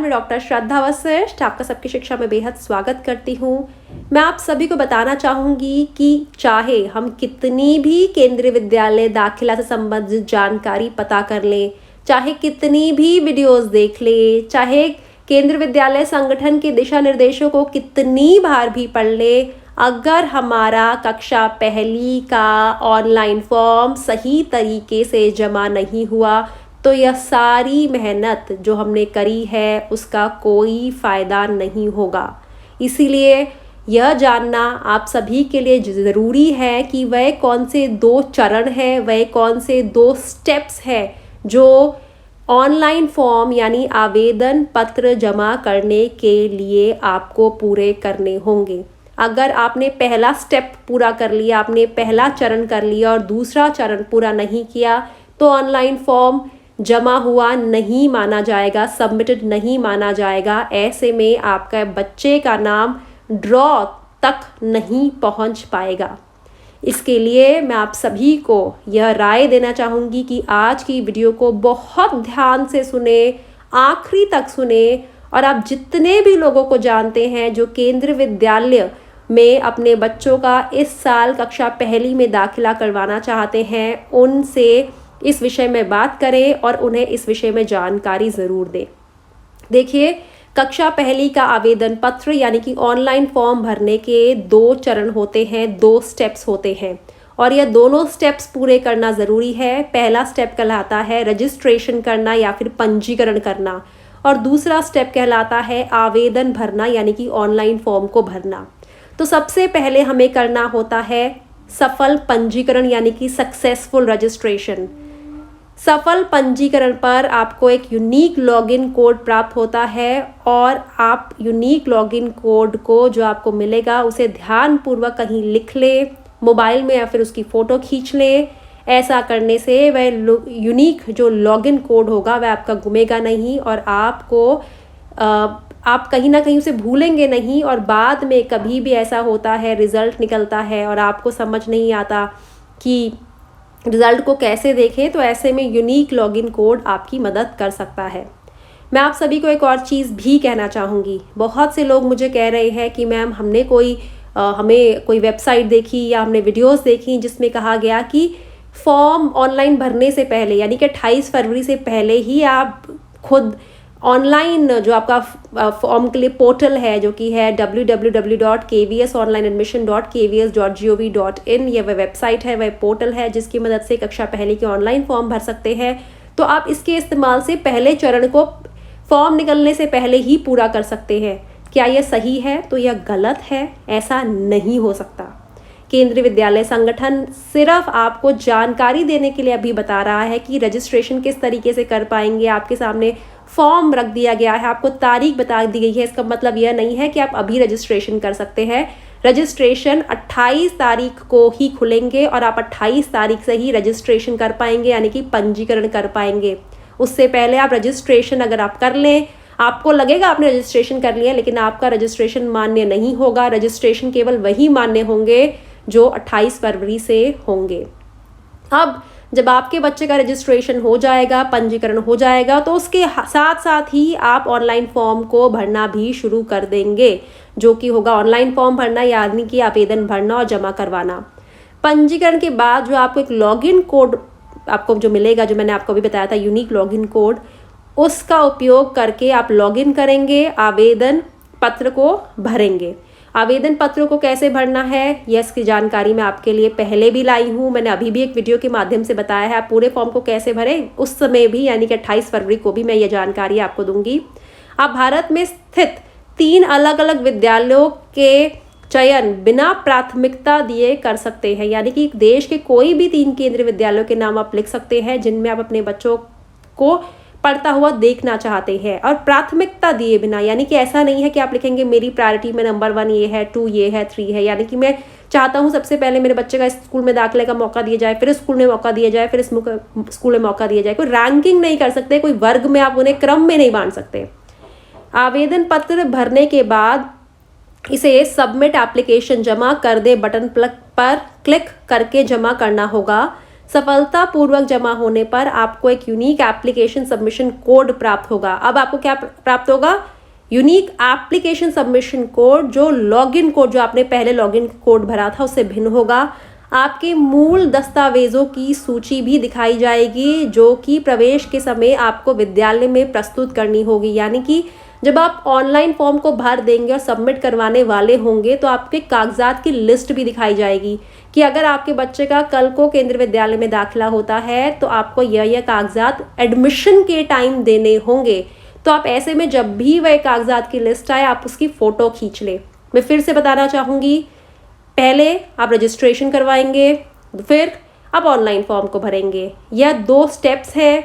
मैं डॉक्टर श्रद्धा वशिष्ठ आपका सबकी शिक्षा में बेहद स्वागत करती हूँ। मैं आप सभी को बताना चाहूँगी कि चाहे हम कितनी भी केंद्रीय विद्यालय दाखिला से संबंधित जानकारी पता कर लें, चाहे कितनी भी वीडियोस देख लें, चाहे केंद्रीय विद्यालय संगठन के दिशा निर्देशों को कितनी बार भी पढ़ लें, अगर हमारा कक्षा पहली का ऑनलाइन फॉर्म सही तरीके से जमा नहीं हुआ तो यह सारी मेहनत जो हमने करी है उसका कोई फ़ायदा नहीं होगा। इसीलिए यह जानना आप सभी के लिए ज़रूरी है कि वह कौन से 2 चरण हैं, वह कौन से 2 स्टेप्स हैं जो ऑनलाइन फॉर्म यानी आवेदन पत्र जमा करने के लिए आपको पूरे करने होंगे। अगर आपने पहला स्टेप पूरा कर लिया, आपने पहला चरण कर लिया और दूसरा चरण पूरा नहीं किया तो ऑनलाइन फॉर्म जमा हुआ नहीं माना जाएगा, सबमिटेड नहीं माना जाएगा। ऐसे में आपका बच्चे का नाम ड्रॉ तक नहीं पहुंच पाएगा। इसके लिए मैं आप सभी को यह राय देना चाहूँगी कि आज की वीडियो को बहुत ध्यान से सुने, आखिरी तक सुने और आप जितने भी लोगों को जानते हैं जो केंद्रीय विद्यालय में अपने बच्चों का इस साल कक्षा पहली में दाखिला करवाना चाहते हैं, उनसे इस विषय में बात करें और उन्हें इस विषय में जानकारी ज़रूर दें। देखिए, कक्षा पहली का आवेदन पत्र यानी कि ऑनलाइन फॉर्म भरने के 2 चरण होते हैं, 2 स्टेप्स होते हैं और यह दोनों स्टेप्स पूरे करना ज़रूरी है। पहला स्टेप कहलाता है रजिस्ट्रेशन करना या फिर पंजीकरण करना और दूसरा स्टेप कहलाता है आवेदन भरना यानी कि ऑनलाइन फॉर्म को भरना। तो सबसे पहले हमें करना होता है सफल पंजीकरण यानी कि सक्सेसफुल रजिस्ट्रेशन। सफल पंजीकरण पर आपको एक यूनिक लॉगिन कोड प्राप्त होता है और आप यूनिक लॉगिन कोड को जो आपको मिलेगा उसे ध्यानपूर्वक कहीं लिख लें, मोबाइल में या फिर उसकी फ़ोटो खींच लें। ऐसा करने से वह यूनिक जो लॉगिन कोड होगा वह आपका गुमेगा नहीं और आपको आप कहीं ना कहीं उसे भूलेंगे नहीं और बाद में कभी भी ऐसा होता है रिज़ल्ट निकलता है और आपको समझ नहीं आता कि रिज़ल्ट को कैसे देखें, तो ऐसे में यूनिक लॉगिन कोड आपकी मदद कर सकता है। मैं आप सभी को एक और चीज़ भी कहना चाहूँगी। बहुत से लोग मुझे कह रहे हैं कि मैम हमने हमें कोई वेबसाइट देखी या हमने वीडियोस देखी जिसमें कहा गया कि फॉर्म ऑनलाइन भरने से पहले यानी कि 28 फरवरी से पहले ही आप खुद ऑनलाइन जो आपका फॉर्म के लिए पोर्टल है जो कि है www.kvsonlineadmission.kvs.gov.in, यह वह वेबसाइट है, वह पोर्टल है जिसकी मदद से कक्षा पहले के ऑनलाइन फॉर्म भर सकते हैं। तो आप इसके इस्तेमाल से पहले चरण को फॉर्म निकलने से पहले ही पूरा कर सकते हैं। क्या यह सही है? तो यह गलत है, ऐसा नहीं हो सकता। केंद्रीय विद्यालय संगठन सिर्फ आपको जानकारी देने के लिए अभी बता रहा है कि रजिस्ट्रेशन किस तरीके से कर पाएंगे। आपके सामने फॉर्म रख दिया गया है, आपको तारीख बता दी गई है। इसका मतलब यह नहीं है कि आप अभी रजिस्ट्रेशन कर सकते हैं। रजिस्ट्रेशन 28 तारीख को ही खुलेंगे और आप 28 तारीख से ही रजिस्ट्रेशन कर पाएंगे यानी कि पंजीकरण कर पाएंगे। उससे पहले आप रजिस्ट्रेशन अगर आप कर लें, आपको लगेगा आपने रजिस्ट्रेशन कर लिया, लेकिन आपका रजिस्ट्रेशन मान्य नहीं होगा। रजिस्ट्रेशन केवल वही मान्य होंगे जो 28 फरवरी से होंगे। अब जब आपके बच्चे का रजिस्ट्रेशन हो जाएगा, पंजीकरण हो जाएगा, तो उसके साथ साथ ही आप ऑनलाइन फॉर्म को भरना भी शुरू कर देंगे, जो कि होगा ऑनलाइन फॉर्म भरना यानी कि आवेदन भरना और जमा करवाना। पंजीकरण के बाद जो आपको एक लॉगिन कोड आपको जो मिलेगा, जो मैंने आपको अभी बताया था यूनिक लॉगिन कोड, उसका उपयोग करके आप लॉगिन करेंगे, आवेदन पत्र को भरेंगे। आवेदन पत्रों को कैसे भरना है यह इसकी जानकारी मैं आपके लिए पहले भी लाई हूँ। मैंने अभी भी एक वीडियो के माध्यम से बताया है आप पूरे फॉर्म को कैसे भरें, उस समय भी यानी कि 28 फरवरी को भी मैं ये जानकारी आपको दूंगी। आप भारत में स्थित 3 अलग अलग विद्यालयों के चयन बिना प्राथमिकता दिए कर सकते हैं, यानी कि देश के कोई भी 3 केंद्रीय विद्यालयों के नाम आप लिख सकते हैं जिनमें आप अपने बच्चों को पढ़ता हुआ देखना चाहते हैं और प्राथमिकता दिए बिना। यानी कि ऐसा नहीं है कि आप लिखेंगे मेरी प्रायोरिटी में नंबर 1 ये है, 2 ये है, 3 है, यानी कि मैं चाहता हूँ सबसे पहले मेरे बच्चे का इस स्कूल में दाखिले का मौका दिया जाए, फिर इस स्कूल में मौका दिया जाए, फिर इस स्कूल में मौका दिया जाए। कोई रैंकिंग नहीं कर सकते, कोई वर्ग में आप उन्हें क्रम में नहीं बांट सकते। आवेदन पत्र भरने के बाद इसे सबमिट एप्लीकेशन जमा कर दे बटन पर क्लिक करके जमा करना होगा। सफलतापूर्वक जमा होने पर आपको एक यूनिक एप्लीकेशन सबमिशन कोड प्राप्त होगा। अब आपको क्या प्राप्त होगा? यूनिक एप्लीकेशन सबमिशन कोड, जो लॉगिन कोड जो आपने पहले लॉगिन कोड भरा था उससे भिन्न होगा। आपके मूल दस्तावेजों की सूची भी दिखाई जाएगी जो कि प्रवेश के समय आपको विद्यालय में प्रस्तुत करनी होगी। यानी कि जब आप ऑनलाइन फॉर्म को भर देंगे और सबमिट करवाने वाले होंगे तो आपके कागजात की लिस्ट भी दिखाई जाएगी कि अगर आपके बच्चे का कल को केंद्रीय विद्यालय में दाखिला होता है तो आपको यह कागजात एडमिशन के टाइम देने होंगे। तो आप ऐसे में जब भी वह कागजात की लिस्ट आए आप उसकी फ़ोटो खींच लें। मैं फिर से बताना चाहूँगी, पहले आप रजिस्ट्रेशन करवाएंगे, फिर आप ऑनलाइन फॉर्म को भरेंगे। यह 2 स्टेप्स हैं,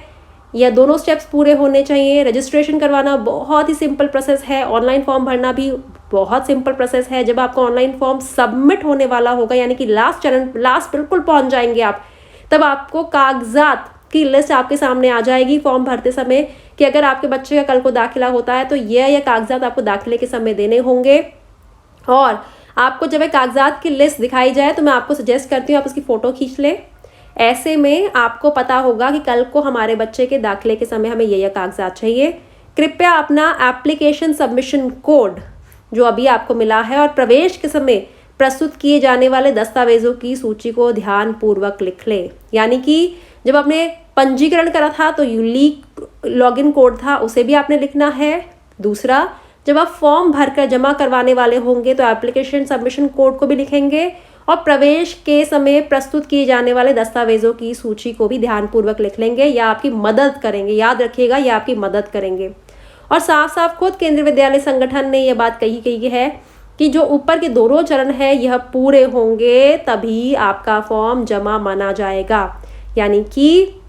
यह दोनों स्टेप्स पूरे होने चाहिए। रजिस्ट्रेशन करवाना बहुत ही सिंपल प्रोसेस है, ऑनलाइन फॉर्म भरना भी बहुत सिंपल प्रोसेस है। जब आपका ऑनलाइन फॉर्म सबमिट होने वाला होगा, यानी कि लास्ट बिल्कुल पहुंच जाएंगे आप, तब आपको कागजात की लिस्ट आपके सामने आ जाएगी फॉर्म भरते समय कि अगर आपके बच्चे का कल को दाखिला होता है तो यह कागजात आपको दाखिले के समय देने होंगे। और आपको जब कागजात की लिस्ट दिखाई जाए तो मैं आपको सजेस्ट करती हूँ आप उसकी फ़ोटो खींच लें। ऐसे में आपको पता होगा कि कल को हमारे बच्चे के दाखिले के समय हमें यह कागजात चाहिए। कृपया अपना एप्लीकेशन सबमिशन कोड जो अभी आपको मिला है और प्रवेश के समय प्रस्तुत किए जाने वाले दस्तावेजों की सूची को ध्यानपूर्वक लिख लें। यानी कि जब आपने पंजीकरण करा था तो यूनिक लॉगिन कोड था, उसे भी आपने लिखना है। दूसरा, जब आप फॉर्म भरकर जमा करवाने वाले होंगे तो एप्लीकेशन सबमिशन कोड को भी लिखेंगे और प्रवेश के समय प्रस्तुत किए जाने वाले दस्तावेजों की सूची को भी ध्यानपूर्वक लिख लेंगे। या आपकी मदद करेंगे, याद रखिएगा, यह आपकी मदद करेंगे। और साफ साफ खुद केंद्रीय विद्यालय संगठन ने यह बात कही है कि जो ऊपर के दोनों चरण है यह पूरे होंगे तभी आपका फॉर्म जमा माना जाएगा। यानी कि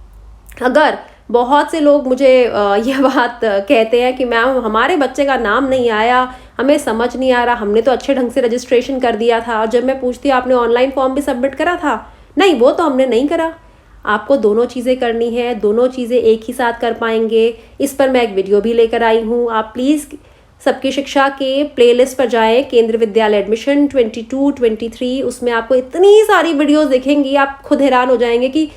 अगर बहुत से लोग मुझे यह बात कहते हैं कि मैम हमारे बच्चे का नाम नहीं आया, हमें समझ नहीं आ रहा, हमने तो अच्छे ढंग से रजिस्ट्रेशन कर दिया था, और जब मैं पूछती हूँ आपने ऑनलाइन फॉर्म भी सबमिट करा था? नहीं, वो तो हमने नहीं करा। आपको दोनों चीज़ें करनी है, दोनों चीज़ें एक ही साथ कर पाएंगे। इस पर मैं एक वीडियो भी लेकर आई हूँ। आप प्लीज़ सबकी शिक्षा के प्लेलिस्ट पर जाएं, केंद्रीय विद्यालय एडमिशन 22-23, उसमें आपको इतनी सारी वीडियोस दिखेंगी, आप खुद हैरान हो जाएंगे कि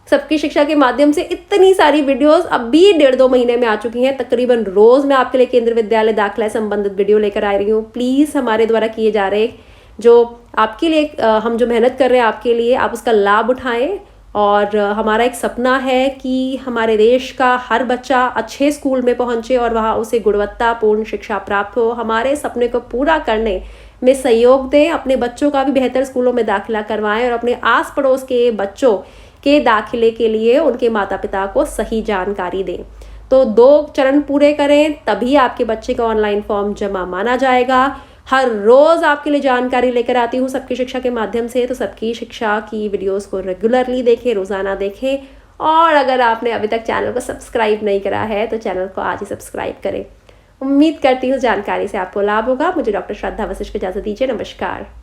सबकी शिक्षा के माध्यम से इतनी सारी वीडियोस अब भी 1.5-2 महीने में आ चुकी हैं। तकरीबन रोज़ मैं आपके लिए केंद्रीय विद्यालय दाखिला संबंधित वीडियो लेकर आ रही हूँ। प्लीज़ हमारे द्वारा किए जा रहे जो आपके लिए हम जो मेहनत कर रहे हैं आपके लिए, आप उसका लाभ उठाएं। और हमारा एक सपना है कि हमारे देश का हर बच्चा अच्छे स्कूल में पहुंचे और वहाँ उसे गुणवत्तापूर्ण शिक्षा प्राप्त हो। हमारे सपने को पूरा करने में सहयोग दें, अपने बच्चों का भी बेहतर स्कूलों में दाखिला करवाएं और अपने आस पड़ोस के बच्चों के दाखिले के लिए उनके माता पिता को सही जानकारी दें। तो 2 चरण पूरे करें तभी आपके बच्चे का ऑनलाइन फॉर्म जमा माना जाएगा। हर रोज़ आपके लिए जानकारी लेकर आती हूँ सबकी शिक्षा के माध्यम से, तो सबकी शिक्षा की वीडियोस को रेगुलरली देखें, रोज़ाना देखें। और अगर आपने अभी तक चैनल को सब्सक्राइब नहीं करा है तो चैनल को आज ही सब्सक्राइब करें। उम्मीद करती हूँ जानकारी से आपको लाभ होगा। मुझे डॉक्टर श्रद्धा वशिष्ठ को इजाज़त दीजिए। नमस्कार।